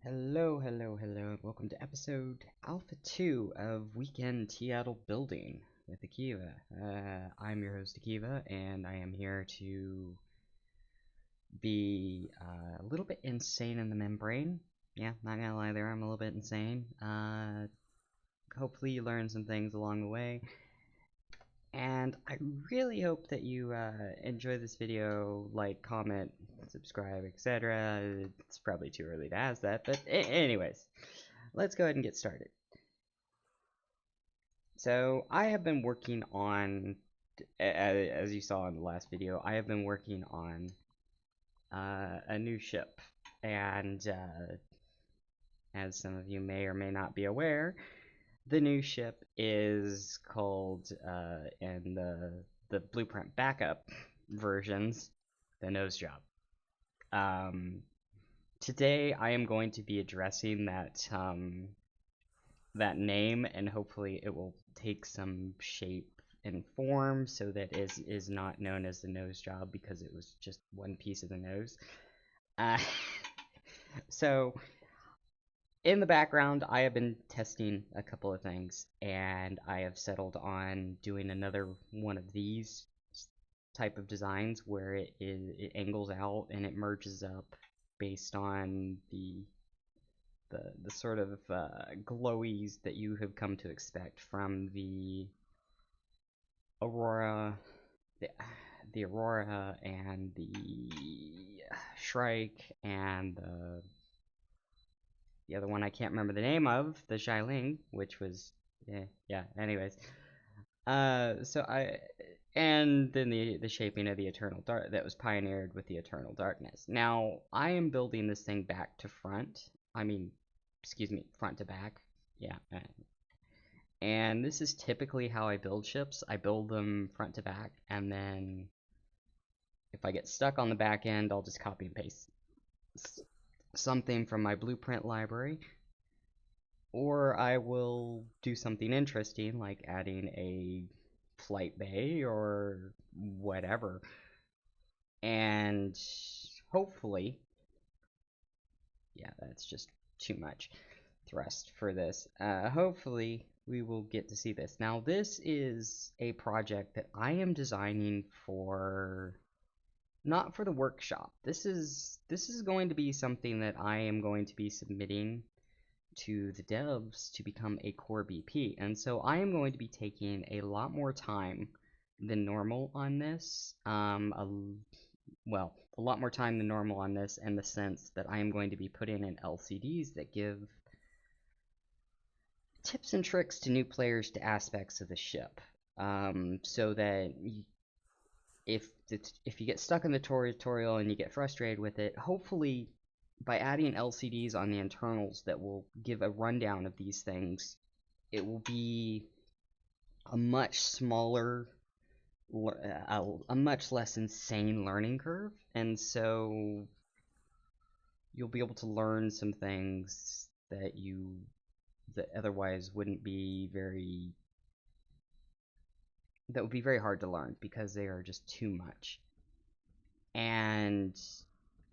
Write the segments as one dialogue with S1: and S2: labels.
S1: Hello, hello, hello, and welcome to episode Alpha 2 of Weekend Addled Building with Akeva. I'm your host Akeva, and I am here to be a little bit insane in the membrane. Yeah, not gonna lie there, I'm a little bit insane. Hopefully you learn some things along the way. And I really hope that you enjoy this video, like, comment, subscribe, etc. It's probably too early to ask that, but anyways, let's go ahead and get started. So I have been working on, as you saw in the last video, I have been working on a new ship, and as some of you may or may not be aware, the new ship is called, in the blueprint backup versions, the nose job. Today I am going to be addressing that name, and hopefully it will take some shape and form so that it is not known as the nose job because it was just one piece of the nose. Uh, so in the background, I have been testing a couple of things, and I have settled on doing another one of these type of designs where it angles out and it merges up based on the sort of glowies that you have come to expect from Aurora, the, the Aurora and the Shrike and the other one I can't remember the name of, the Xiling, which was yeah. Anyways, so I and then the shaping of the Eternal Dark that was pioneered with the Eternal Darkness. Now I am building this thing back to front. I mean, excuse me, front to back. Yeah. And this is typically how I build ships. I build them front to back, and then if I get stuck on the back end, I'll just copy and paste something from my blueprint library, or I will do something interesting like adding a flight bay or whatever. And hopefully, yeah, that's just too much thrust for this. Hopefully, we will get to see this. Now, this is a project that I am designing for, not for the workshop. This is going to be something that I am going to be submitting to the devs to become a core BP. And so I am going to be taking a lot more time than normal on this. Well, a lot more time than normal on this in the sense that I am going to be putting in LCDs that give tips and tricks to new players to aspects of the ship, so that if you get stuck in the tutorial and you get frustrated with it, hopefully by adding LCDs on the internals that will give a rundown of these things, it will be a much smaller, a much less insane learning curve, and so you'll be able to learn some things that otherwise wouldn't be very that would be very hard to learn because they are just too much. And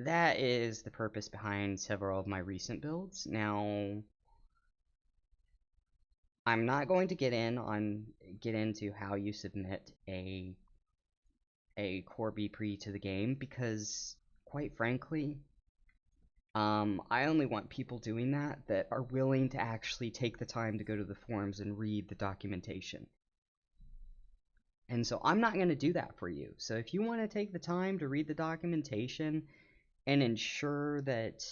S1: that is the purpose behind several of my recent builds. Now, I'm not going to get into how you submit a core B pre to the game because, quite frankly, I only want people doing that are willing to actually take the time to go to the forums and read the documentation. And so I'm not going to do that for you. So if you want to take the time to read the documentation and ensure that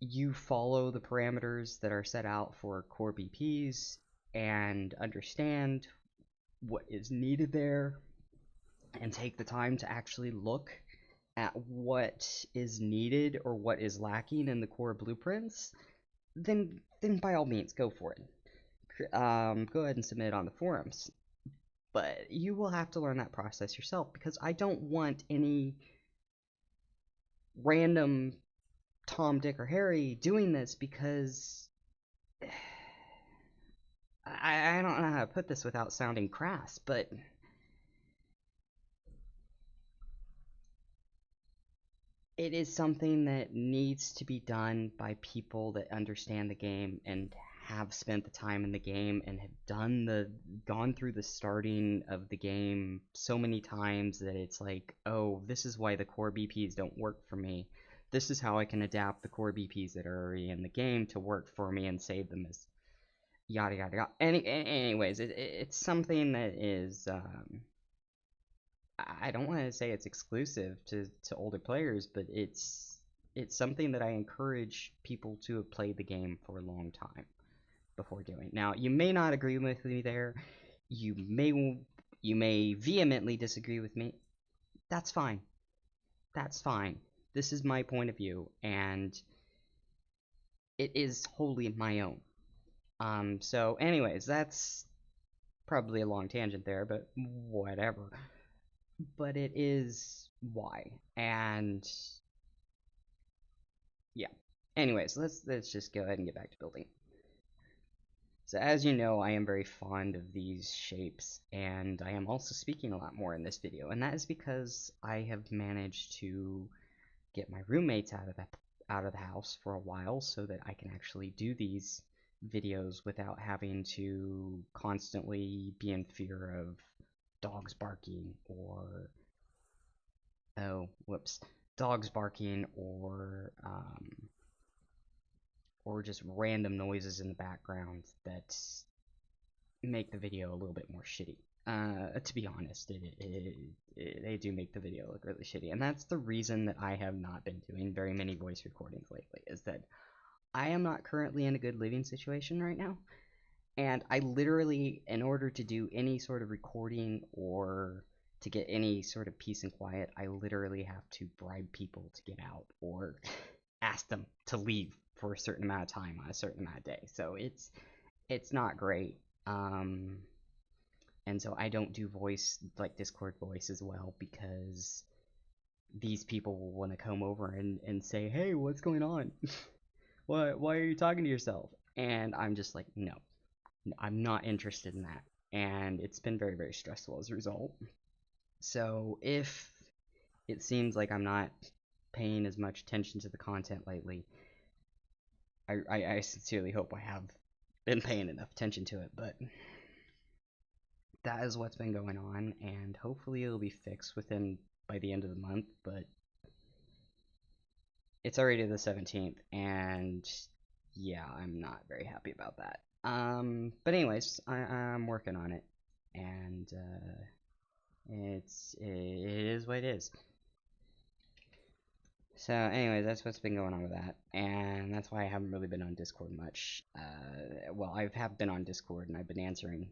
S1: you follow the parameters that are set out for core BPs and understand what is needed there and take the time to actually look at what is needed or what is lacking in the core blueprints, then by all means go for it. Go ahead and submit it on the forums. But you will have to learn that process yourself because I don't want any random Tom, Dick, or Harry doing this because I don't know how to put this without sounding crass, but it is something that needs to be done by people that understand the game and have spent the time in the game and have gone through the starting of the game so many times that it's like, oh, this is why the core BPs don't work for me. This is how I can adapt the core BPs that are already in the game to work for me and save them as yada yada yada. Anyways, it's something that is I don't want to say it's exclusive to older players, but it's something that I encourage people to have played the game for a long time before doing. Now, you may not agree with me there. You may vehemently disagree with me. That's fine. That's fine. This is my point of view, and it is wholly my own. So anyways, that's probably a long tangent there, but whatever. But it is why. And yeah. Anyways, let's just go ahead and get back to building. So as you know, I am very fond of these shapes, and I am also speaking a lot more in this video, and that is because I have managed to get my roommates out of the house for a while so that I can actually do these videos without having to constantly be in fear of dogs barking dogs barking or just random noises in the background that make the video a little bit more shitty. To be honest, they do make the video look really shitty, and that's the reason that I have not been doing very many voice recordings lately, is that I am not currently in a good living situation right now, and I literally, in order to do any sort of recording or to get any sort of peace and quiet, I literally have to bribe people to get out or ask them to leave for a certain amount of time on a certain amount of day. So it's not great. And so I don't do voice, like Discord voice as well, because these people will want to come over and say, hey, what's going on? Why are you talking to yourself? And I'm just like, no, I'm not interested in that. And it's been very, very stressful as a result. So if it seems like I'm not paying as much attention to the content lately, I sincerely hope I have been paying enough attention to it, but that is what's been going on, and hopefully it'll be fixed by the end of the month, but it's already the 17th, and yeah, I'm not very happy about that. But anyways, I'm working on it, and it is what it is. So anyways, that's what's been going on with that, and that's why I haven't really been on Discord much. Well, I have been on Discord, and I've been answering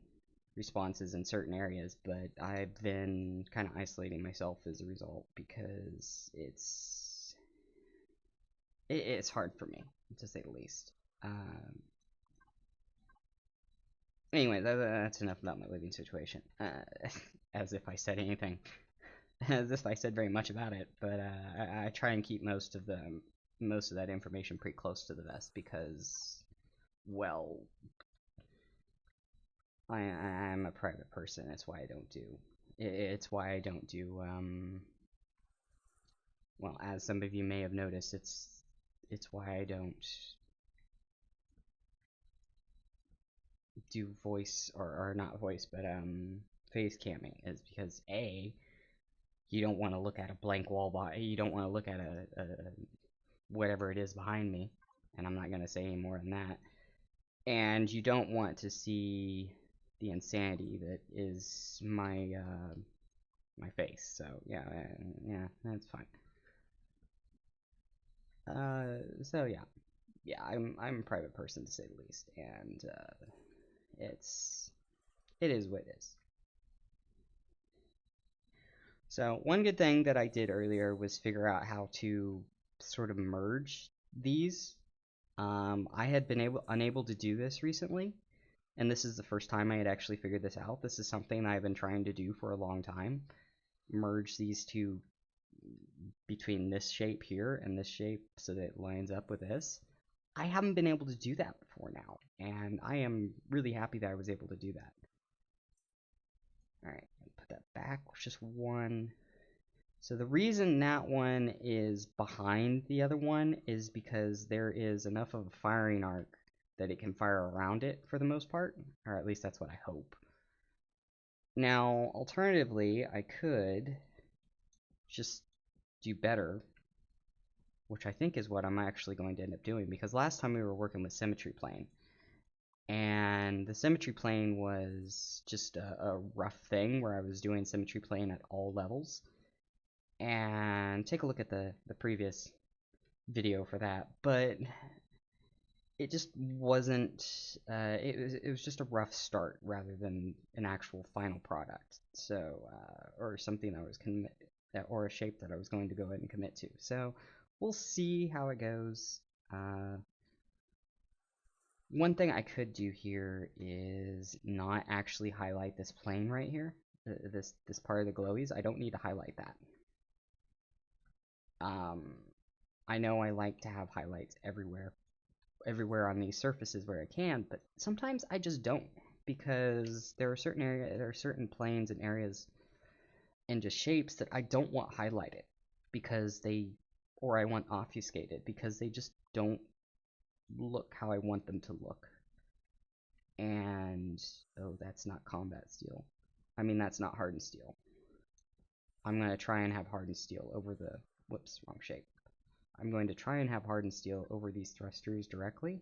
S1: responses in certain areas, but I've been kind of isolating myself as a result because it's hard for me, to say the least. Anyway, that's enough about my living situation. As if I said anything. As if I said very much about it, but I try and keep most of that information pretty close to the vest because, well, I'm a private person. That's why I don't do. It's why I don't do. Well, as some of you may have noticed, it's why I don't do voice or not voice, but face camming, is because you don't want to look at a blank wall you don't want to look at a whatever it is behind me, and I'm not gonna say any more than that. And you don't want to see the insanity that is my face. So yeah, that's fine. So yeah, I'm a private person, to say the least, and it is what it is. So one good thing that I did earlier was figure out how to sort of merge these. I had been unable to do this recently, and this is the first time I had actually figured this out. This is something I've been trying to do for a long time. Merge these two between this shape here and this shape so that it lines up with this. I haven't been able to do that before now, and I am really happy that I was able to do that. Alright, put that back, just one. So the reason that one is behind the other one is because there is enough of a firing arc that it can fire around it for the most part, or at least that's what I hope. Now, alternatively, I could just do better, which I think is what I'm actually going to end up doing, because last time we were working with symmetry plane, and the symmetry plane was just a rough thing where I was doing symmetry plane at all levels. And take a look at the previous video for that, but it just wasn't, it was just a rough start rather than an actual final product, so, or something I was or a shape that I was going to go ahead and commit to. So we'll see how it goes. One thing I could do here is not actually highlight this plane right here, this part of the glowies. I don't need to highlight that. I know I like to have highlights everywhere on these surfaces where I can, but sometimes I just don't, because there are certain planes and areas and just shapes that I don't want highlighted because or I want obfuscated because they just don't look how I want them to look. And oh, that's not combat steel. I mean, that's not hardened steel. I'm gonna try and have hardened steel over the, whoops, wrong shape. I'm going to try and have hardened steel over these thrusters directly,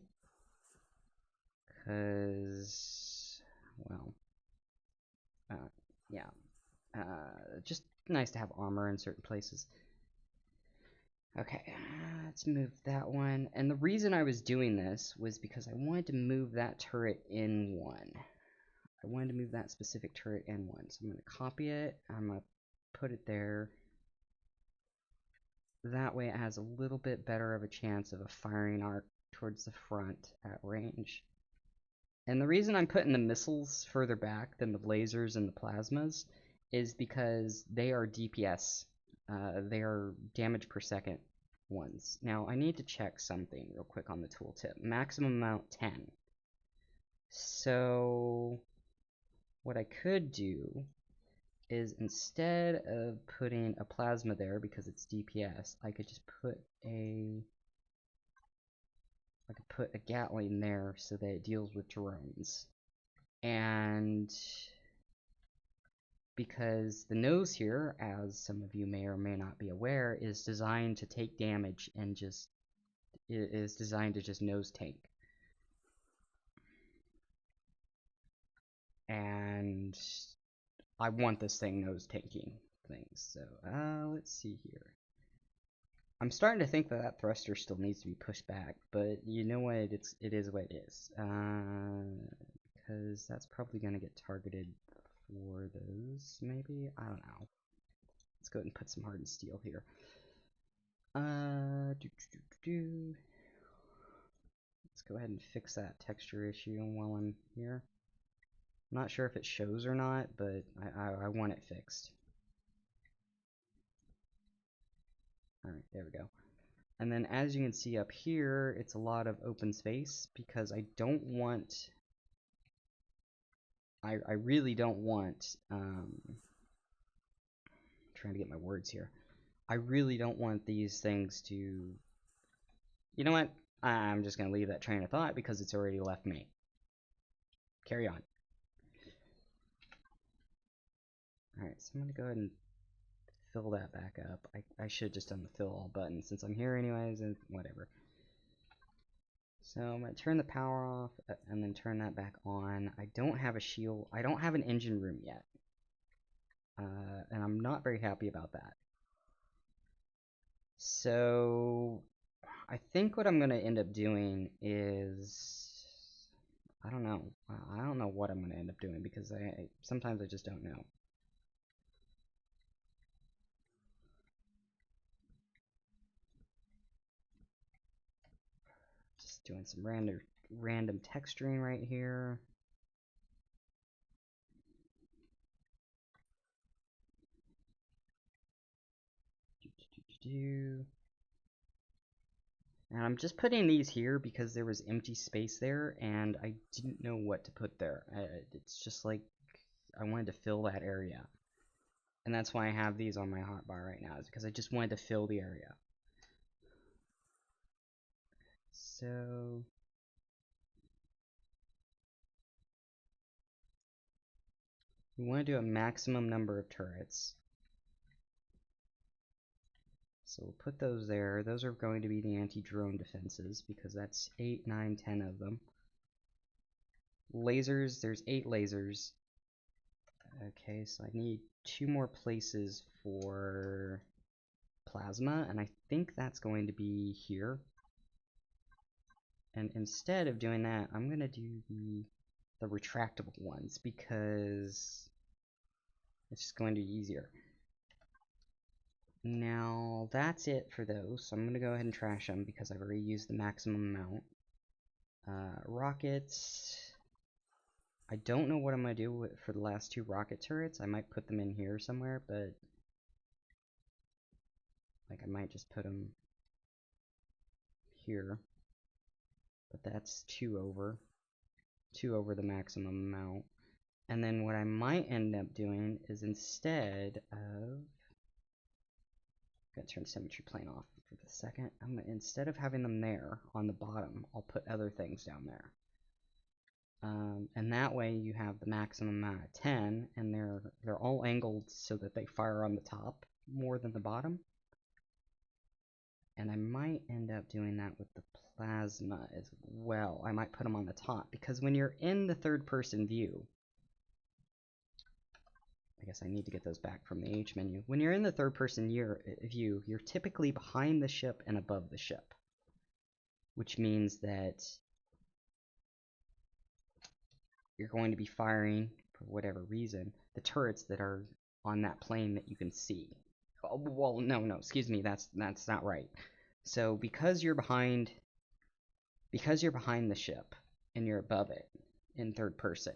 S1: because, well, yeah, just nice to have armor in certain places. Okay, let's move that one. And the reason I was doing this was because I wanted to move that turret in one. I wanted to move that specific turret in one. So I'm going to copy it. I'm going to put it there. That way it has a little bit better of a chance of a firing arc towards the front at range. And the reason I'm putting the missiles further back than the lasers and the plasmas is because they are DPS. They are damage per second ones. Now, I need to check something real quick on the tooltip. Maximum amount 10. So, what I could do is instead of putting a plasma there because it's DPS, I could just put a Gatling there so that it deals with drones. And because the nose here, as some of you may or may not be aware, is designed to take damage and just is designed to just nose tank. And I want this thing nose tanking things. So let's see here. I'm starting to think that that thruster still needs to be pushed back, but you know what? It is what it is. Because that's probably gonna get targeted for those, maybe? I don't know. Let's go ahead and put some hardened steel here. Let's go ahead and fix that texture issue while I'm here. I'm not sure if it shows or not, but I want it fixed. Alright, there we go. And then as you can see up here, it's a lot of open space because I don't want... I really don't want... trying to get my words here. I really don't want these things to... You know what? I'm just going to leave that train of thought because it's already left me. Carry on. Alright, so I'm going to go ahead and fill that back up. I should have just done the fill all button since I'm here anyways, and whatever. So I'm going to turn the power off and then turn that back on. I don't have a shield. I don't have an engine room yet. And I'm not very happy about that. So I think what I'm going to end up doing is... I don't know. I don't know what I'm going to end up doing because sometimes I just don't know. Just doing some random texturing right here. And I'm just putting these here because there was empty space there and I didn't know what to put there. It's just like I wanted to fill that area. And that's why I have these on my hotbar right now, is because I just wanted to fill the area. So we want to do a maximum number of turrets. So we'll put those there. Those are going to be the anti-drone defenses, because that's 8, 9, 10 of them. Lasers, there's 8 lasers. Okay, so I need 2 more places for plasma, and I think that's going to be here. And instead of doing that, I'm going to do the retractable ones, because it's just going to be easier. Now, that's it for those, so I'm going to go ahead and trash them, because I've already used the maximum amount. Rockets... I don't know what I'm going to do for the last 2 rocket turrets. I might put them in here somewhere, but... like, I might just put them here. But that's 2 over. 2 over the maximum amount. And then what I might end up doing is, instead of... Gotta turn symmetry plane off for the second. Instead of having them there on the bottom, I'll put other things down there. And that way you have the maximum amount of 10, and they're all angled so that they fire on the top more than the bottom. And I might end up doing that with the plasma as well. I might put them on the top, because when you're in the third-person view, I guess I need to get those back from the H menu. When you're in the third-person view, you're typically behind the ship and above the ship, which means that you're going to be firing, for whatever reason, the turrets that are on that plane that you can see. Oh, well, no, excuse me, that's not right. So because you're behind the ship and you're above it in third person,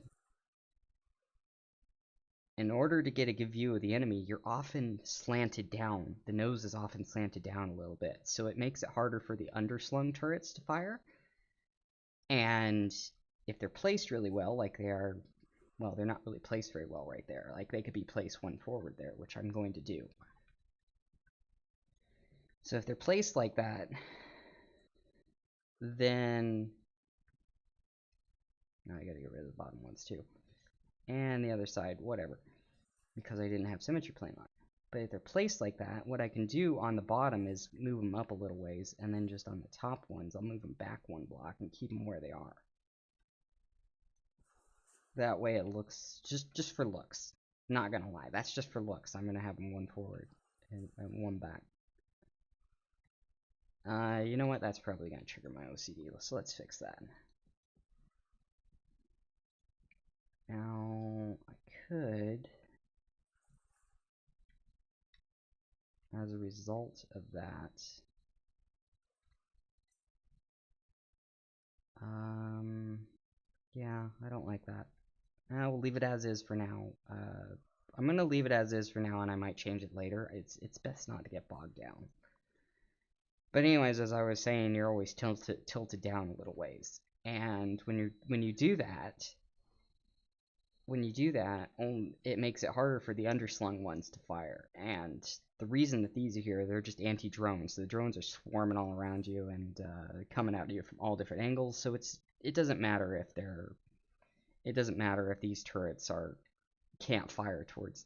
S1: in order to get a good view of the enemy, you're often slanted down. The nose is often slanted down a little bit, so it makes it harder for the underslung turrets to fire. And if they're placed really well, like they are, well, they're not really placed very well right there. Like, they could be placed 1 forward there, which I'm going to do. So if they're placed like that, then... now I gotta get rid of the bottom ones too. And the other side, whatever, because I didn't have symmetry plane on. But if they're placed like that, what I can do on the bottom is move them up a little ways, and then just on the top ones, I'll move them back 1 block and keep them where they are. That way it looks, just for looks. Not gonna lie, that's just for looks. I'm gonna have them 1 forward and 1 back. You know what? That's probably gonna trigger my OCD, so let's fix that. Now, I could, as a result of that, yeah, I don't like that. We'll leave it as is for now. I'm gonna leave it as is for now, and I might change it later. It's best not to get bogged down. But anyways, as I was saying, you're always tilted down a little ways, and when you do that, it makes it harder for the underslung ones to fire. And the reason that these are here, they're just anti-drones. So the drones are swarming all around you and coming at you from all different angles. So it doesn't matter if these turrets can't fire towards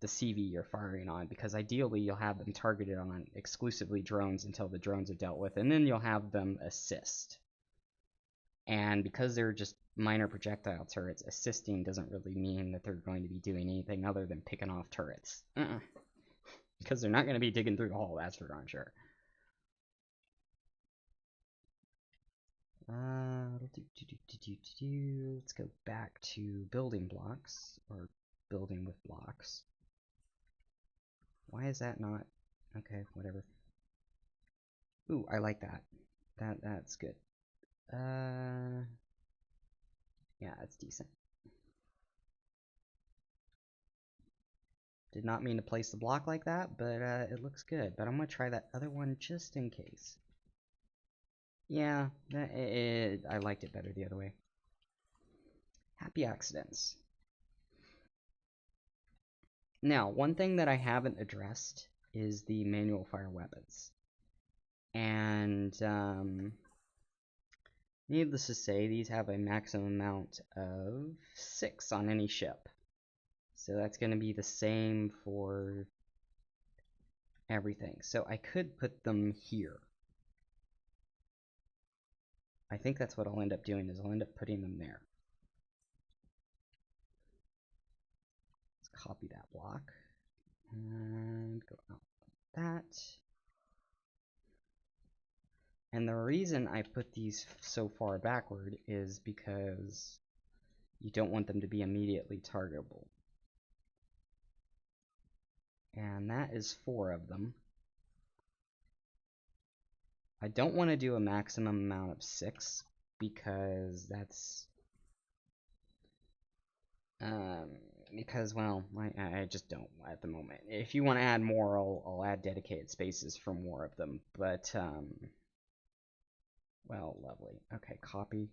S1: the CV you're firing on, because ideally you'll have them targeted on exclusively drones until the drones are dealt with, and then you'll have them assist. And because they're just minor projectile turrets, assisting doesn't really mean that they're going to be doing anything other than picking off turrets. Because they're not going to be digging through the hole, that's for darn sure. Let's go back to building blocks, or building with blocks. Why is that not? Okay, whatever. Ooh, I like that. That's good. Yeah, that's decent. Did not mean to place the block like that, but it looks good. But I'm going to try that other one just in case. Yeah, I liked it better the other way. Happy accidents. Now, one thing that I haven't addressed is the manual fire weapons. And, needless to say, these have a maximum amount of 6 on any ship. So that's going to be the same for everything. So I could put them here. I think that's what I'll end up doing, is I'll end up putting them there. Let's copy that block and go out like that. And the reason I put these so far backward is because you don't want them to be immediately targetable. And that is 4 of them. I don't want to do a maximum amount of 6 because that's well, I just don't at the moment. If you want to add more, I'll add dedicated spaces for more of them. But well, lovely. Okay, copy.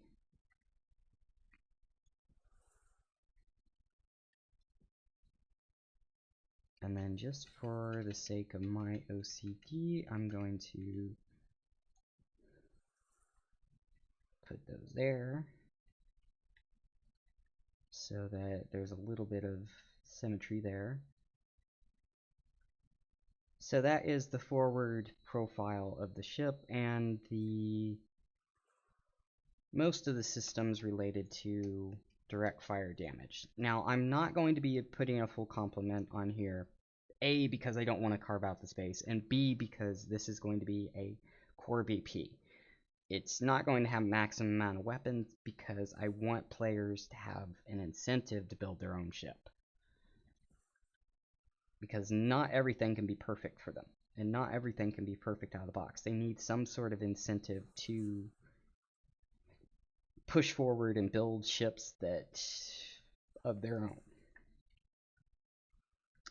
S1: And then just for the sake of my OCD, I'm going to put those there so that there's a little bit of symmetry there. So that is the forward profile of the ship and the most of the systems related to direct fire damage. Now, I'm not going to be putting a full complement on here, A, because I don't want to carve out the space, and B, because this is going to be a core BP. It's not going to have maximum amount of weapons because I want players to have an incentive to build their own ship. Because not everything can be perfect for them, and not everything can be perfect out of the box. They need some sort of incentive to push forward and build ships that of their own.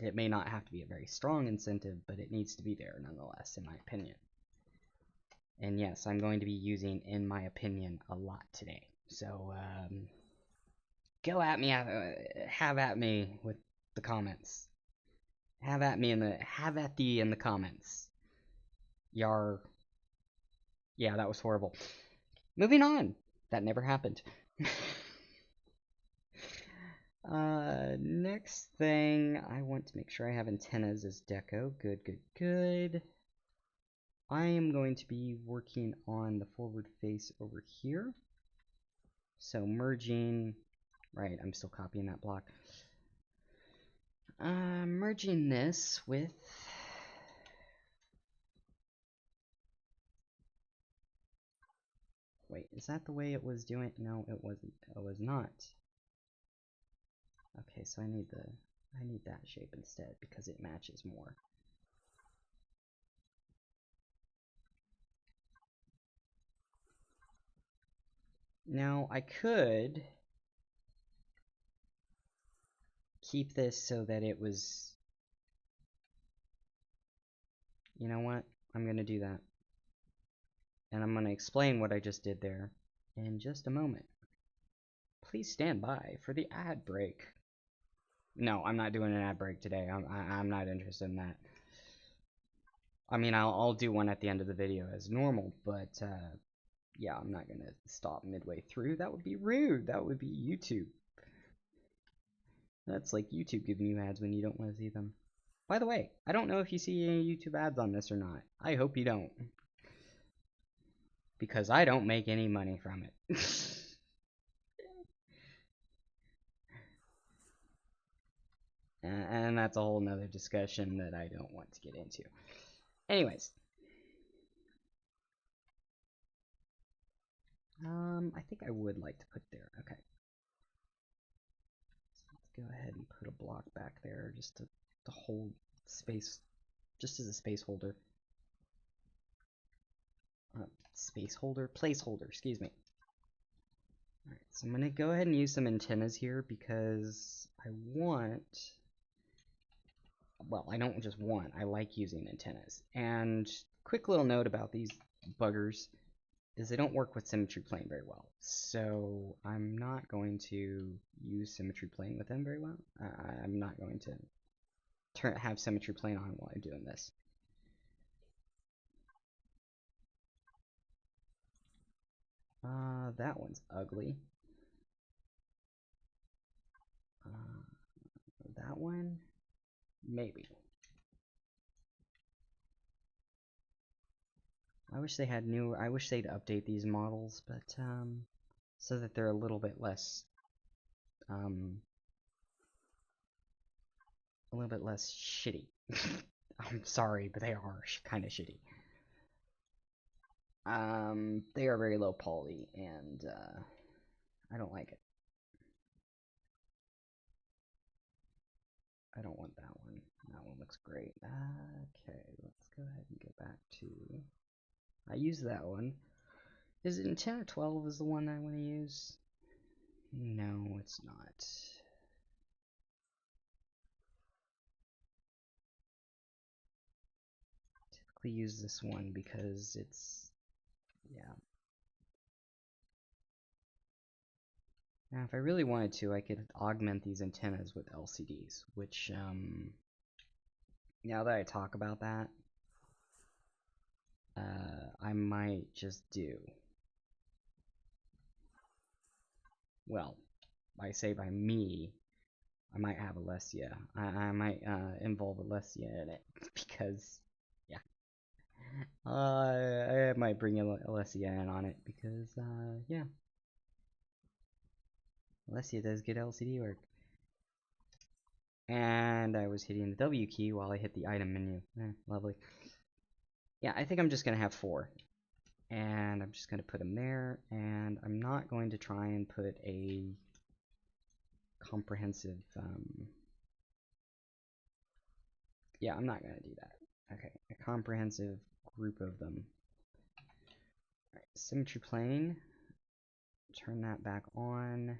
S1: It may not have to be a very strong incentive, but it needs to be there nonetheless, in my opinion. And yes, I'm going to be using "in my opinion" a lot today. So, go at me, have at me with the comments. Have at thee in the comments. Yar. Yeah, that was horrible. Moving on. That never happened. Next thing, I want to make sure I have antennas as deco. Good, good, good. I am going to be working on the forward face over here. So merging, right, I'm still copying that block. Merging this with, wait, is that the way it was doing? No, it wasn't. It was not. Okay, so I need that shape instead because it matches more. Now I could keep this so that it was, you know what? I'm gonna do that. And I'm gonna explain what I just did there in just a moment. Please stand by for the ad break. No, I'm not doing an ad break today. I'm not interested in that. I mean, I'll do one at the end of the video as normal, but yeah, I'm not gonna stop midway through. That would be rude. That would be YouTube. That's like YouTube giving you ads when you don't want to see them. By the way, I don't know if you see any YouTube ads on this or not. I hope you don't. Because I don't make any money from it. And that's a whole nother discussion that I don't want to get into. Anyways. I think I would like to put there. Okay. So let's go ahead and put a block back there just to hold space, just as a space holder. Space holder? Placeholder, excuse me. Alright, so I'm going to go ahead and use some antennas here because I want, well, I don't just want, I like using antennas. And quick little note about these buggers is they don't work with symmetry plane very well. So I'm not going to use symmetry plane with them very well. I'm not going to have symmetry plane on while I'm doing this. That one's ugly. That one, maybe. I wish they had new. I wish they'd update these models, but so that they're a little bit less shitty. I'm sorry, but they are kind of shitty. They are very low poly, and I don't like it. I don't want that one. That one looks great. Okay, let's go ahead and get back to. I use that one. Is it antenna 12 is the one I want to use? No, it's not. Typically use this one because it's, yeah. Now, if I really wanted to, I could augment these antennas with LCDs, which, now that I talk about that, I might just do. Well, I say by me, I might have Alessia. I might involve Alessia in it because, yeah, I might bring Alessia in on it because, yeah, Alessia does good LCD work. And I was hitting the W key while I hit the item menu. Lovely. Yeah, I think I'm just gonna have 4. And I'm just going to put them there, and I'm not going to try and put a comprehensive, yeah, I'm not going to do that. Okay, a comprehensive group of them. Alright, symmetry plane, turn that back on.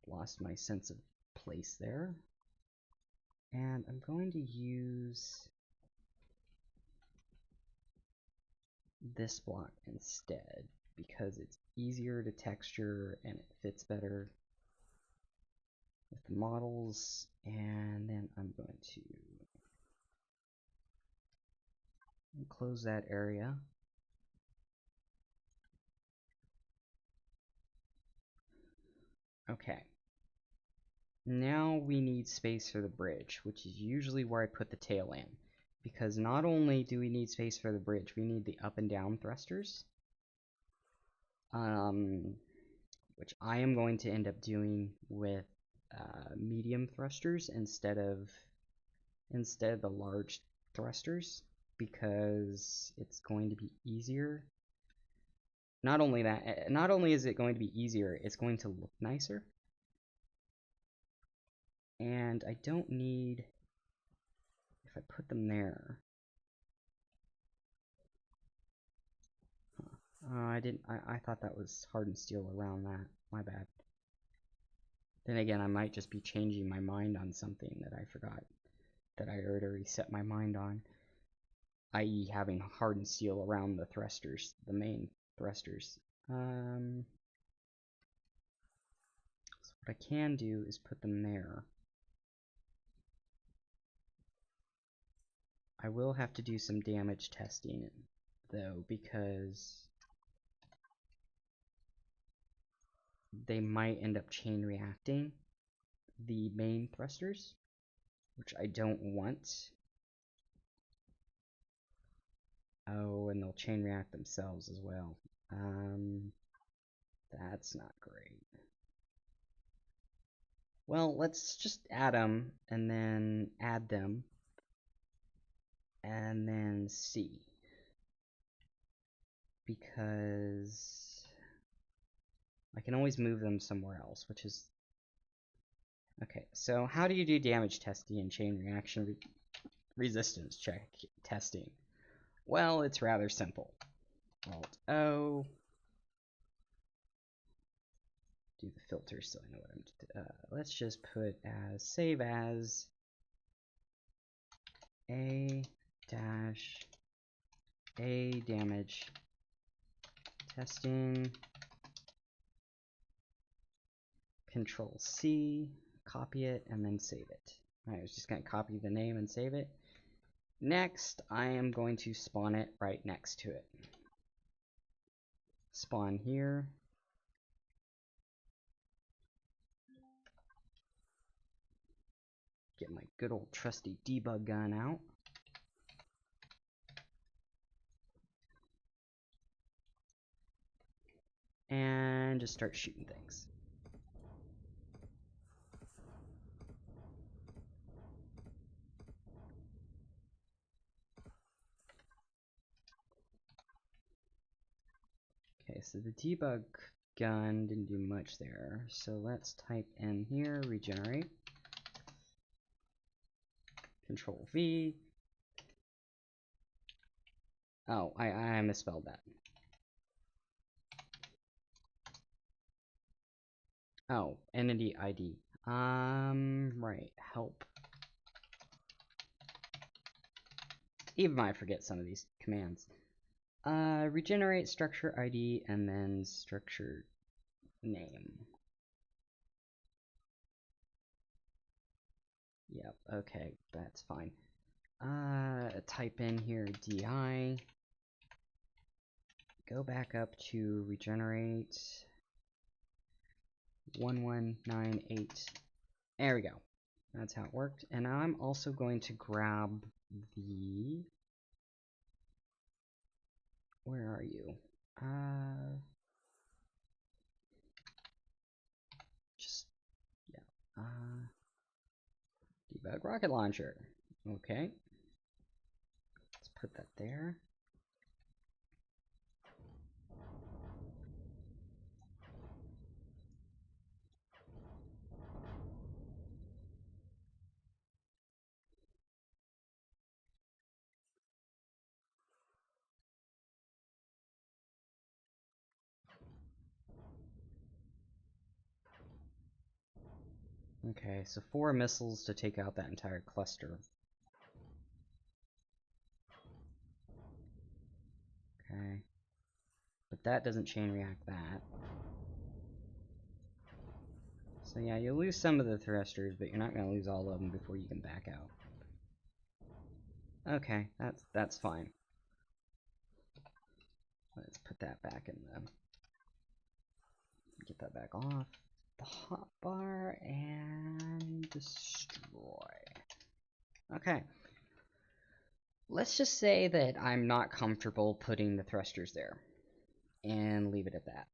S1: Lost my sense of place there. And I'm going to use this block instead because it's easier to texture and it fits better with the models. And then I'm going to close that area. Okay. Now we need space for the bridge, which is usually where I put the tail in. Because not only do we need space for the bridge, we need the up and down thrusters. Which I am going to end up doing with medium thrusters instead of the large thrusters, because it's going to be easier. Not only is it going to be easier, it's going to look nicer. And I don't need, if I put them there. I thought that was hardened steel around that. My bad. Then again, I might just be changing my mind on something that I forgot that I already set my mind on, i.e. having hardened steel around the thrusters, the main thrusters. So what I can do is put them there. I will have to do some damage testing, though, because they might end up chain reacting the main thrusters, which I don't want. Oh, and they'll chain react themselves as well. That's not great. Well, let's just add them, and then add them, and then see. Because I can always move them somewhere else, which is... Okay, so how do you do damage testing and chain reaction resistance check testing? Well, it's rather simple. Alt-O. Do the filter so I know what I'm doing. Let's just put as save as a damage testing, Control C, copy it and then save it. I was just going to copy the name and save it. Next, I am going to spawn it right next to it. Spawn here. Get my good old trusty debug gun out. And just start shooting things. Okay, so the debug gun didn't do much there. So let's type in here, regenerate. Control V. Oh, I misspelled that. Oh, entity ID. Right, help. Even I forget some of these commands. Regenerate structure ID and then structure name. Yep, okay, that's fine. Type in here DI. Go back up to regenerate 1198. There we go. That's how it worked. And now I'm also going to grab the... Where are you? Debug rocket launcher. Okay. Let's put that there. Okay, so 4 missiles to take out that entire cluster. Okay. But that doesn't chain react that. So yeah, you'll lose some of the thrusters, but you're not going to lose all of them before you can back out. Okay, that's fine. Let's put that back in the... Get that back off the hotbar and destroy. Okay. Let's just say that I'm not comfortable putting the thrusters there. And leave it at that.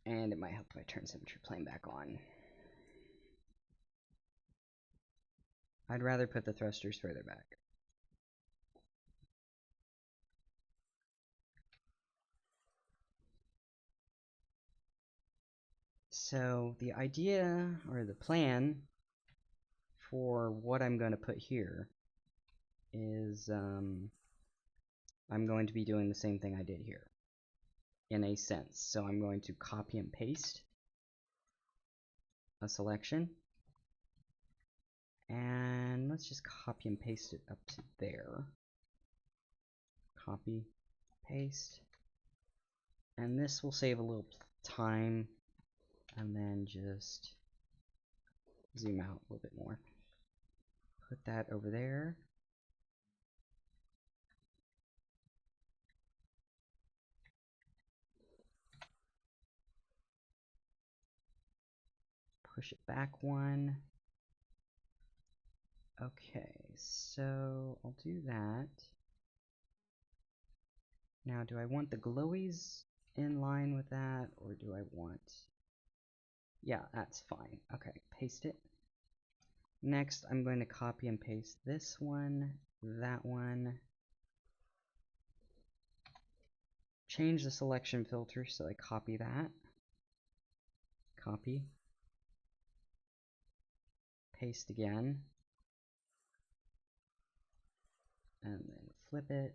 S1: And it might help if I turn Symmetry Plane back on. I'd rather put the thrusters further back. So the idea, or the plan, for what I'm going to put here is I'm going to be doing the same thing I did here, in a sense. So I'm going to copy and paste a selection, and let's just copy and paste it up to there. Copy, paste, and this will save a little time, and then just zoom out a little bit more. Put that over there. Push it back one. Okay, so I'll do that. Now, do I want the glowies in line with that, or do I want... Yeah, that's fine. Okay, paste it. Next, I'm going to copy and paste this one, that one. Change the selection filter so I copy that. Copy. Paste again. And then flip it.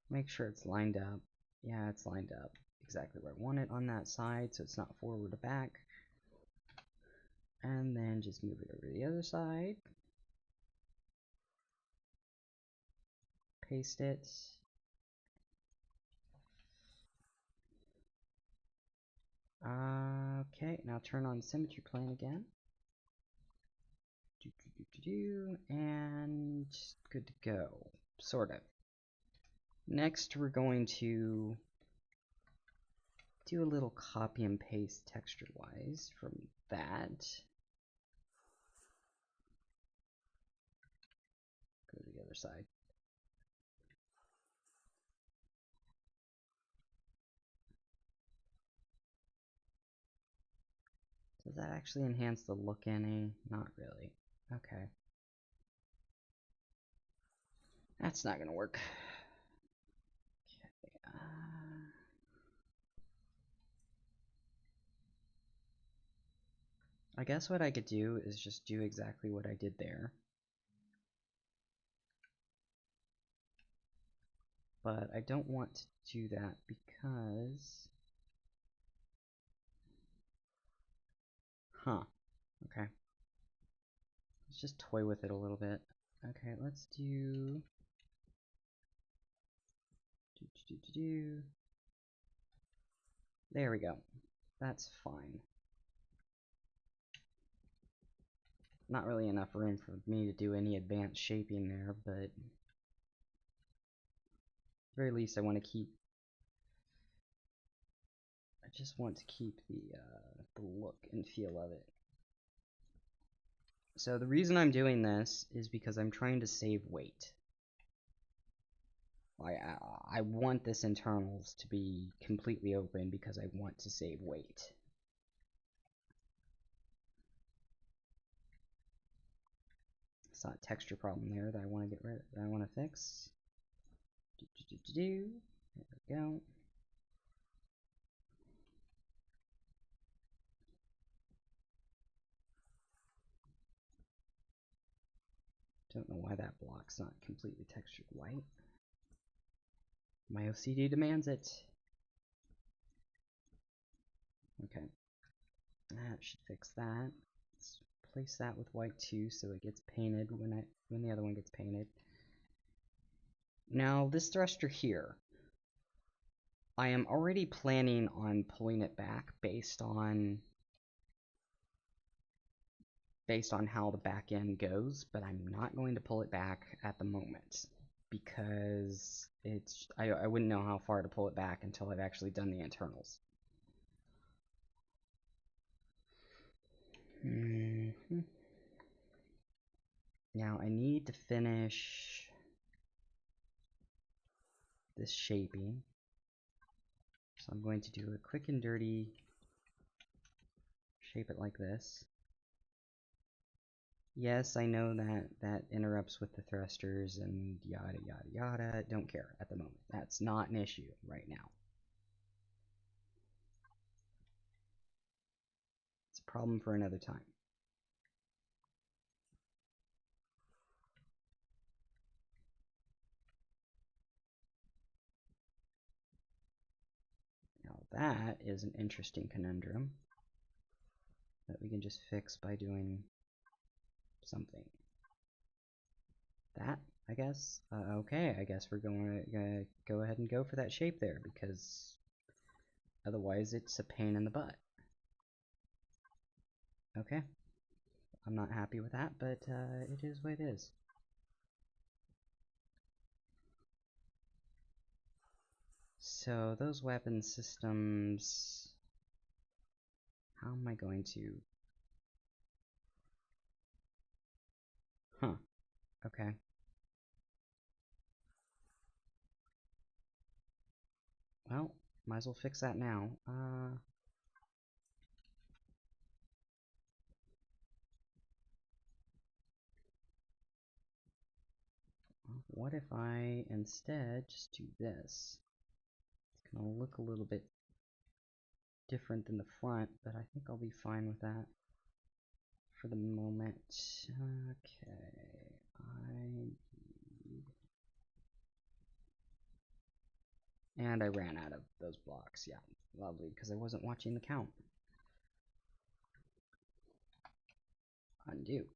S1: Make sure it's lined up. Yeah, it's lined up exactly where I want it on that side, so it's not forward or back. And then just move it over to the other side. Paste it. Okay, now turn on symmetry plane again. And good to go. Sort of. Next, we're going to do a little copy and paste texture-wise from that. Go to the other side. Does that actually enhance the look any? Not really. Okay. That's not gonna work. Okay. I guess what I could do is just do exactly what I did there. But I don't want to do that because... Huh. Okay. Let's just toy with it a little bit. Okay, let's do... There we go. That's fine. Not really enough room for me to do any advanced shaping there, but at the very least I want to keep... I just want to keep the look and feel of it. So the reason I'm doing this is because I'm trying to save weight. I want this internals to be completely open because I want to save weight. It's not a texture problem there that I want to get rid of, that I want to fix. There we go. Don't know why that block's not completely textured white. My OCD demands it. Okay. That should fix that. Let's place that with white too so it gets painted when the other one gets painted. Now this thruster here, I am already planning on pulling it back based on how the back end goes, but I'm not going to pull it back at the moment because I wouldn't know how far to pull it back until I've actually done the internals. Now I need to finish this shaping, so I'm going to do a quick and dirty shape it like this. Yes, I know that interrupts with the thrusters and yada yada yada. Don't care at the moment. That's not an issue right now. It's a problem for another time. Now that is an interesting conundrum that we can just fix by doing something. That, I guess. Okay, I guess we're going to go ahead and go for that shape there because otherwise it's a pain in the butt. Okay. I'm not happy with that, but it is what it is. So those weapon systems, how am I going to? Huh. Okay. Well, might as well fix that now. What if I instead just do this? It's gonna look a little bit different than the front, but I think I'll be fine with that for the moment. Okay, and I ran out of those blocks. Yeah, lovely, because I wasn't watching the count. Undo.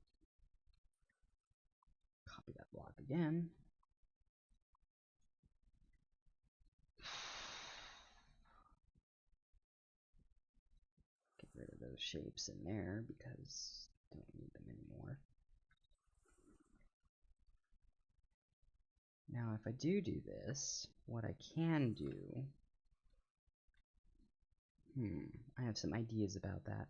S1: Copy that block again. those shapes in there because I don't need them anymore. Now, if I do this, what I can do... I have some ideas about that.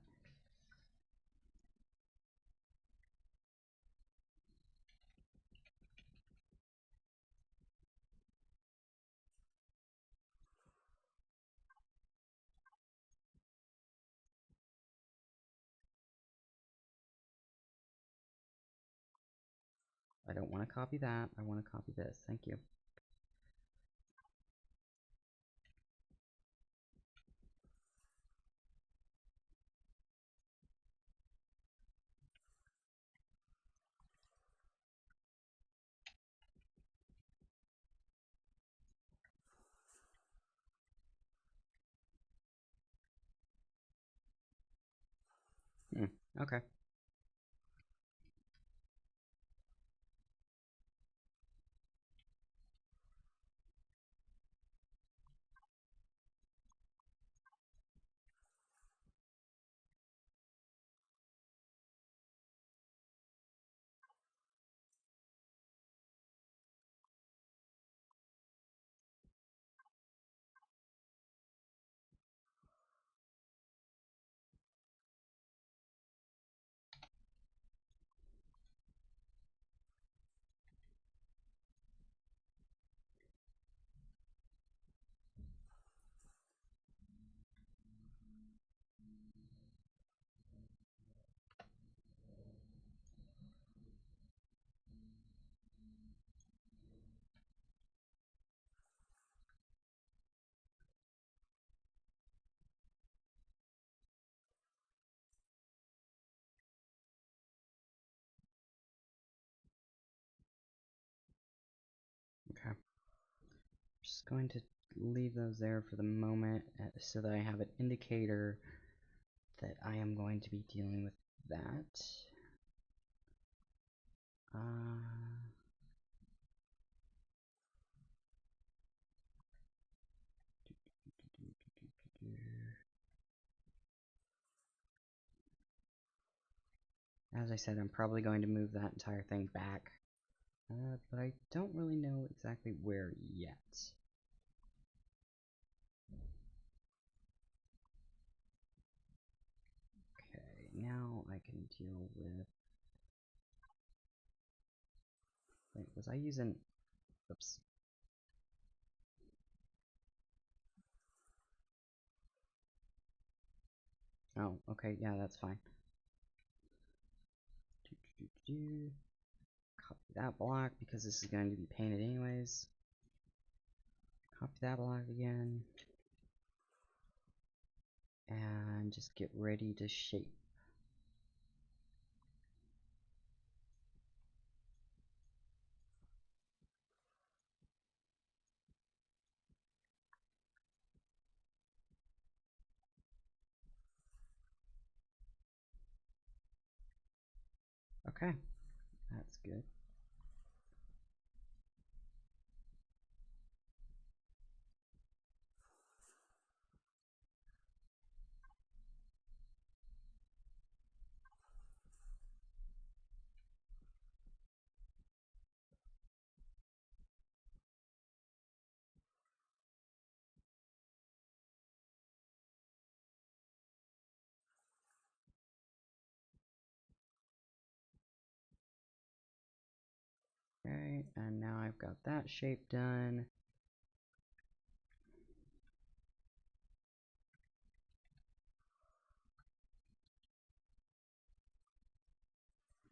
S1: I don't want to copy that. I want to copy this. Thank you. Okay. Okay. Just going to leave those there for the moment so that I have an indicator that I am going to be dealing with that. As I said, I'm probably going to move that entire thing back, but I don't really know exactly where yet. Okay, now I can deal with... Wait, was I using... Oops. Oh, okay, yeah, that's fine. Copy that block because this is going to be painted anyways. Copy that block again. And just get ready to shape. Okay, that's good. Okay, and now I've got that shape done.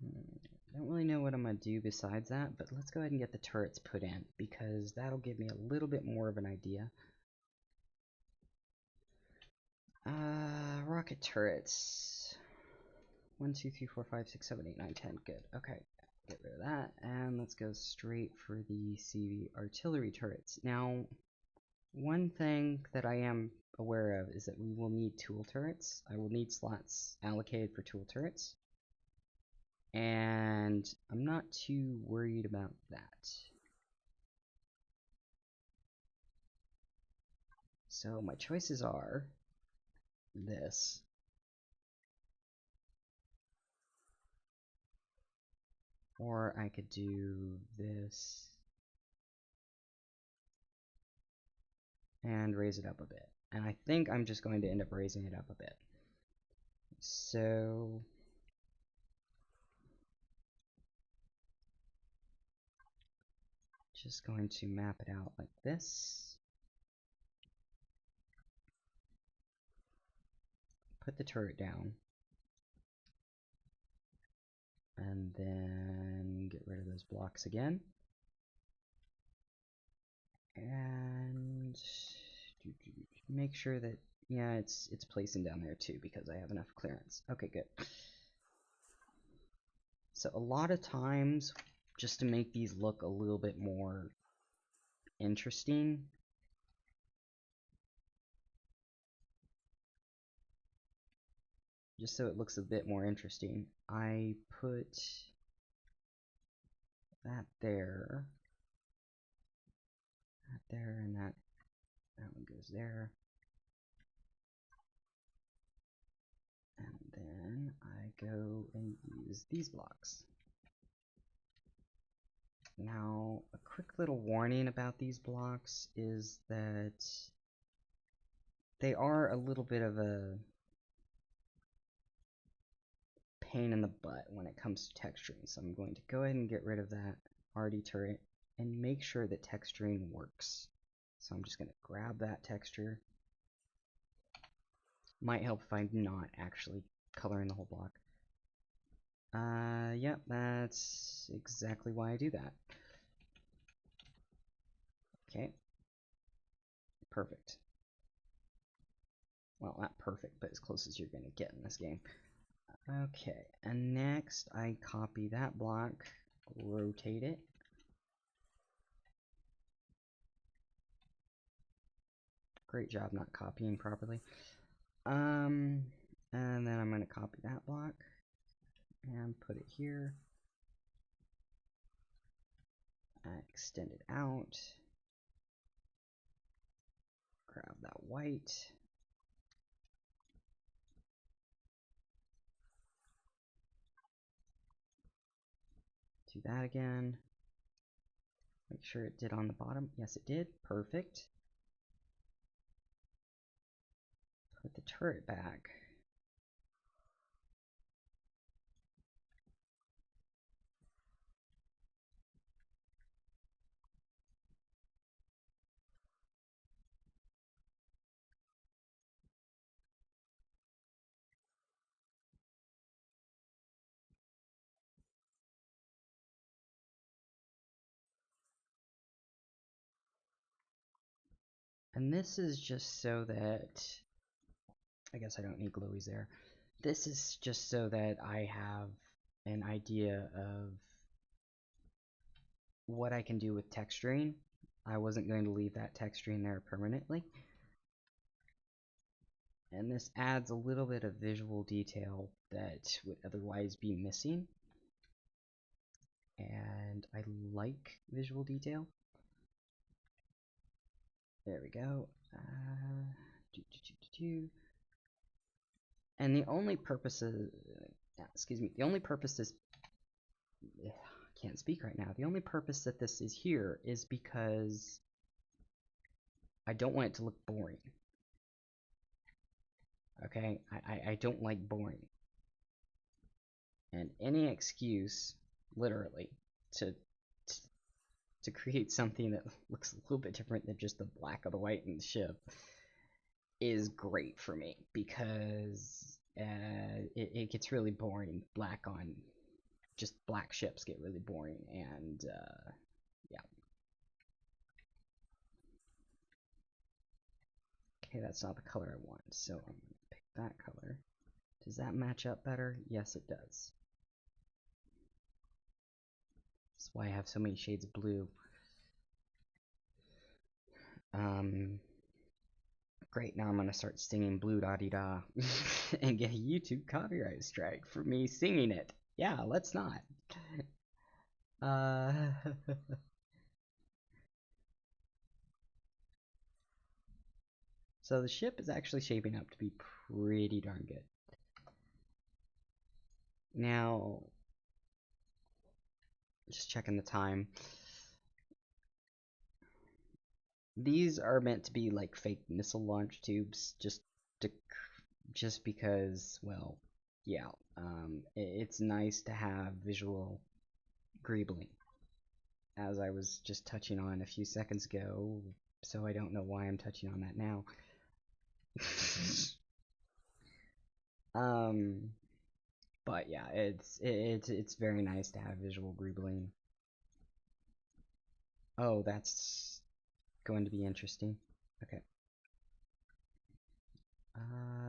S1: I don't really know what I'm going to do besides that, but let's go ahead and get the turrets put in, because that'll give me a little bit more of an idea. Rocket turrets. 1, 2, 3, 4, 5, 6, 7, 8, 9, 10. Good. Okay, get rid of that, and let's go straight for the CV artillery turrets. Now, one thing that I am aware of is that we will need tool turrets. I will need slots allocated for tool turrets. And I'm not too worried about that. So my choices are this. Or I could do this and raise it up a bit. And I think I'm just going to end up raising it up a bit. So just going to map it out like this. Put the turret down. And then get rid of those blocks again. And make sure that, yeah, it's placing down there too because I have enough clearance. Okay, good. So a lot of times, just to make these look a little bit more interesting, just so it looks a bit more interesting, I put that there, and that one goes there. And then I go and use these blocks. Now, a quick little warning about these blocks is that they are a little bit of a pain in the butt when it comes to texturing. So I'm going to go ahead and get rid of that RD turret and make sure that texturing works. So I'm just going to grab that texture. Might help if I'm not actually coloring the whole block. Yep, that's exactly why I do that. Okay. Perfect. Well, not perfect, but as close as you're going to get in this game. Okay, and next I copy that block, rotate it. Great job not copying properly. And then I'm going to copy that block and put it here. Extend it out. Grab that white. Do that again. Make sure it did on the bottom. Yes, it did. Perfect. Put the turret back. And this is just so that, I guess I don't need glowies there. This is just so that I have an idea of what I can do with texturing. I wasn't going to leave that texturing there permanently. And this adds a little bit of visual detail that would otherwise be missing. And I like visual detail. There we go. And the only purpose is, the only purpose is, I can't speak right now. The only purpose that this is here is because I don't want it to look boring. Okay, I don't like boring. And any excuse, literally, to create something that looks a little bit different than just the black or the white in the ship is great for me, because it gets really boring. Just black ships get really boring, and yeah. Okay, that's not the color I want, so I'm going to pick that color. Does that match up better? Yes, it does. That's why I have so many shades of blue. Great, now I'm gonna start singing Blue Da Dee Da and get a YouTube copyright strike for me singing it. Yeah, let's not. So the ship is actually shaping up to be pretty darn good. Now, Just checking the time. These are meant to be like fake missile launch tubes, just because, well, yeah, it's nice to have visual greebling, as I was just touching on a few seconds ago, so I don't know why I'm touching on that now. But yeah, it's very nice to have visual greebling. Oh, that's going to be interesting. Okay.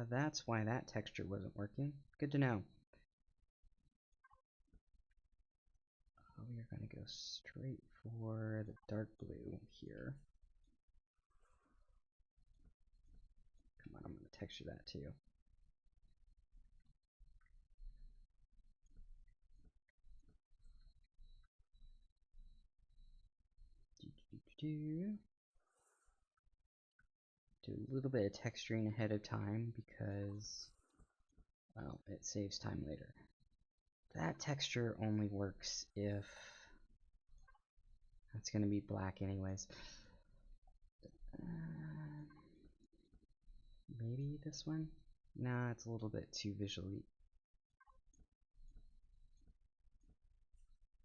S1: That's why that texture wasn't working. Good to know. We are going to go straight for the dark blue here. Come on, I'm going to texture that too. Do a little bit of texturing ahead of time because, well, it saves time later. That texture only works if it's going to be black anyways. Maybe this one? Nah, it's a little bit too visually.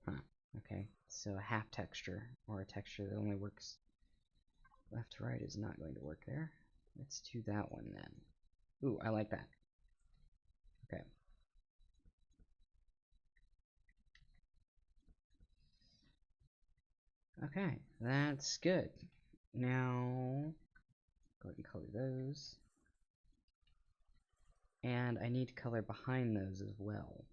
S1: Huh. Okay, so a half texture, or a texture that only works left to right, is not going to work there. Let's do that one then. Ooh, I like that. Okay. Okay, that's good. Now, go ahead and color those. And I need to color behind those as well.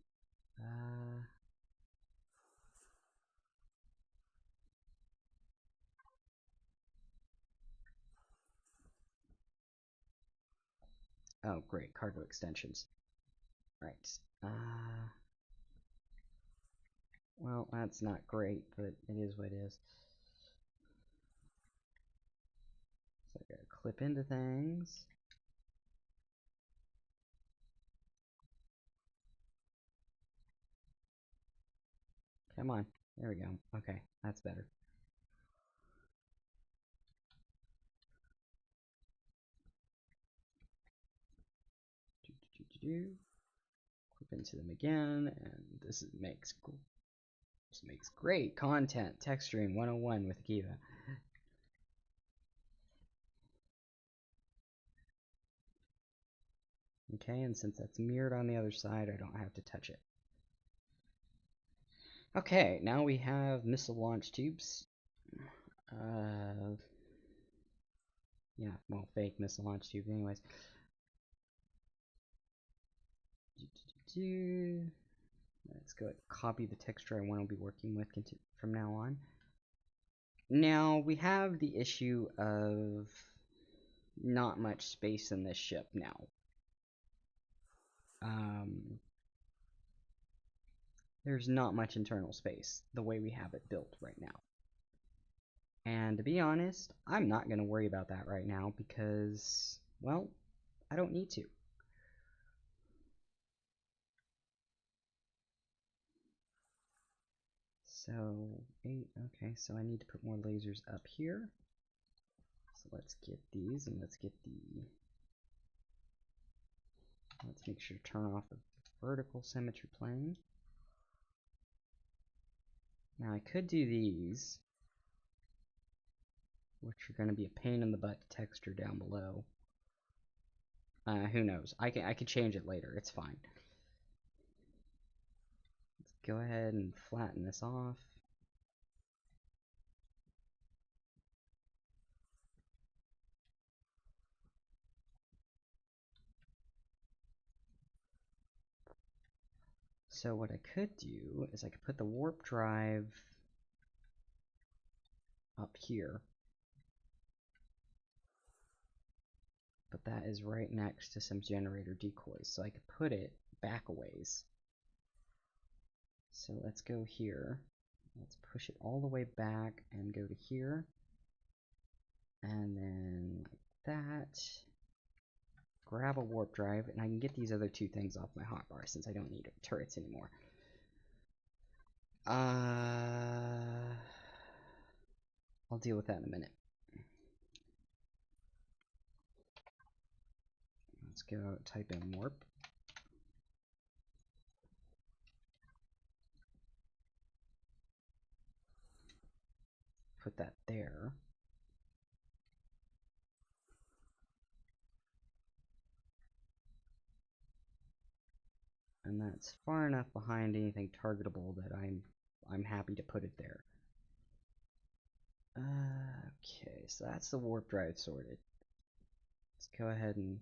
S1: Oh, great, cargo extensions. Right. Well, that's not great, but it is what it is. So I gotta clip into things. Come on. There we go. Okay, that's better. Clip into them again, and this makes great content. Texturing 101 with Akeva. Okay, and since that's mirrored on the other side, I don't have to touch it. Okay, now we have missile launch tubes. Yeah, well, fake missile launch tube anyways. Let's go ahead and copy the texture I want to be working with from now on. Now, we have the issue of not much space in this ship now. There's not much internal space the way we have it built right now. And to be honest, I'm not going to worry about that right now because, well, I don't need to. So, 8, okay, so I need to put more lasers up here. So let's get these, and let's make sure to turn off the vertical symmetry plane. Now I could do these, which are going to be a pain in the butt to texture down below. Who knows? I could change it later. It's fine. Let's go ahead and flatten this off. So what I could do is I could put the warp drive up here, but that is right next to some generator decoys, so I could put it back a ways. So let's go here. Let's push it all the way back and go to here, and then like that. Grab a warp drive, and I can get these other two things off my hotbar since I don't need turrets anymore. I'll deal with that in a minute. Let's go type in warp. Put that there. And that's far enough behind anything targetable that I'm happy to put it there. Okay, so that's the warp drive sorted. Let's go ahead and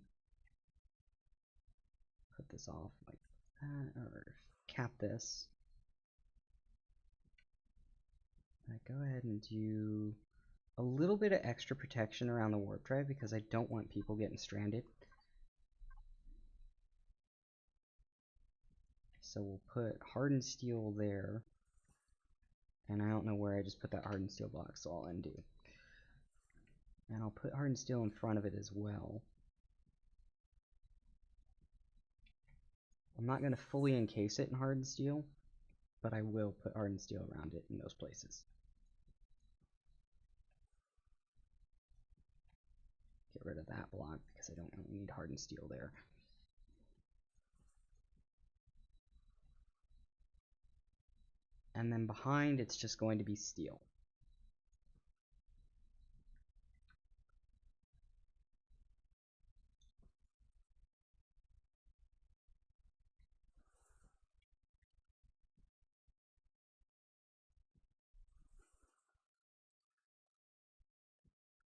S1: put this off like that, or cap this. Go ahead and do a little bit of extra protection around the warp drive because I don't want people getting stranded. So we'll put hardened steel there. And I don't know where I just put that hardened steel block, so I'll undo. And I'll put hardened steel in front of it as well. I'm not going to fully encase it in hardened steel, but I will put hardened steel around it in those places. Get rid of that block because I don't really need hardened steel there. And then behind it's just going to be steel.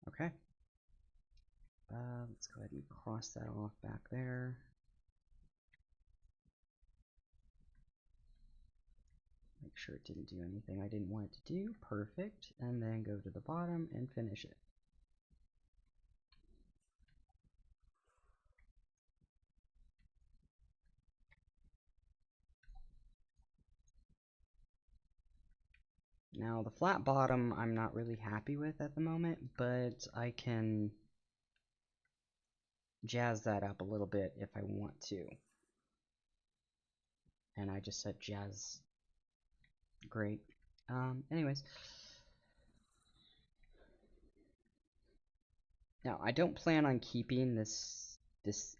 S1: Okay. Let's go ahead and cross that off back there. Make sure it didn't do anything I didn't want it to do. Perfect. And then go to the bottom and finish it. Now the flat bottom I'm not really happy with at the moment, but I can jazz that up a little bit if I want to. And I just said jazz. Great. Anyways. Now I don't plan on keeping this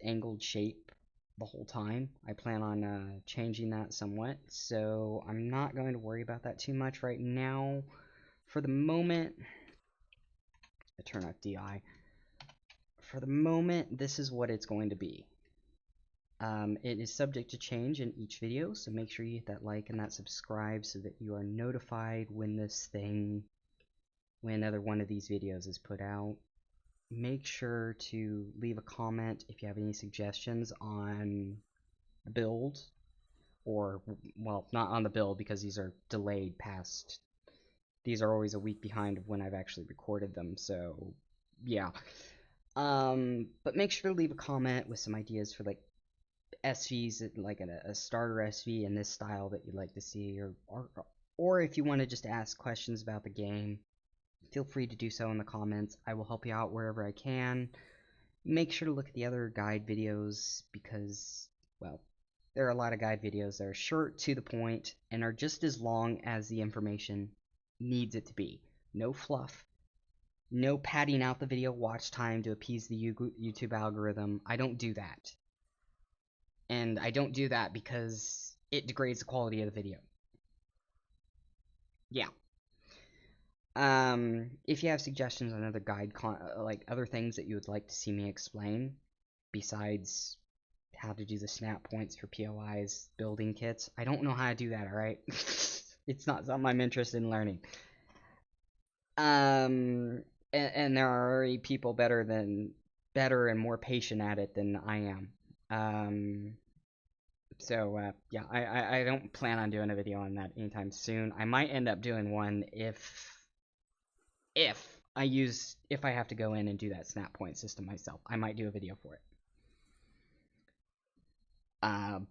S1: angled shape the whole time. I plan on changing that somewhat, so I'm not going to worry about that too much right now. For the moment, I turn off DI. For the moment, this is what it's going to be. It is subject to change in each video, so make sure you hit that like and that subscribe so that you are notified when when another one of these videos is put out. Make sure to leave a comment if you have any suggestions on the build, or, well, not on the build because these are delayed past. These are always a week behind of when I've actually recorded them, so yeah. But make sure to leave a comment with some ideas for like SVs, like a starter SV in this style that you'd like to see, or if you want to just ask questions about the game, feel free to do so in the comments. I will help you out wherever I can. Make sure to look at the other guide videos because, well, there are a lot of guide videos that are short, to the point, and are just as long as the information needs it to be. No fluff. No padding out the video watch time to appease the YouTube algorithm. I don't do that. And I don't do that because it degrades the quality of the video. Yeah. If you have suggestions on other like other things that you would like to see me explain, besides how to do the snap points for POIs, building kits, I don't know how to do that, alright? It's not something I'm interested in learning. And there are already people better and more patient at it than I am. So yeah, I don't plan on doing a video on that anytime soon. I might end up doing one if I have to go in and do that snap point system myself. I might do a video for it.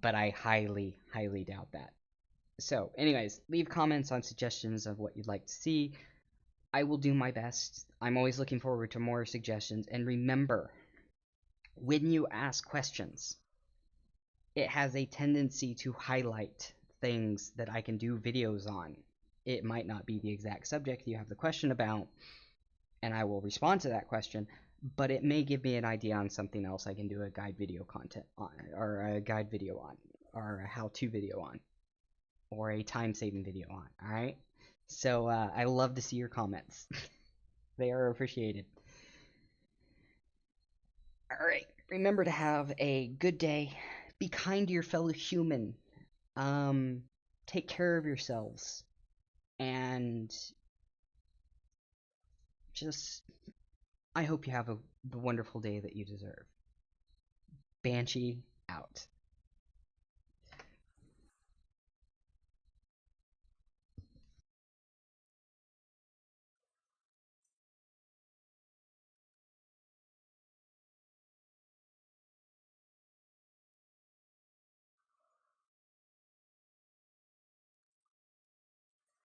S1: But I highly, highly doubt that. So, anyways, leave comments on suggestions of what you'd like to see. I will do my best. I'm always looking forward to more suggestions. And remember, when you ask questions, it has a tendency to highlight things that I can do videos on. it might not be the exact subject you have the question about, and I will respond to that question, but it may give me an idea on something else I can do a guide video content on, or a guide video on, or a how-to video on, or a time-saving video on, alright? So, I love to see your comments. They are appreciated. Alright, remember to have a good day. Be kind to your fellow human. Take care of yourselves. And just, I hope you have the wonderful day that you deserve. Banshee out.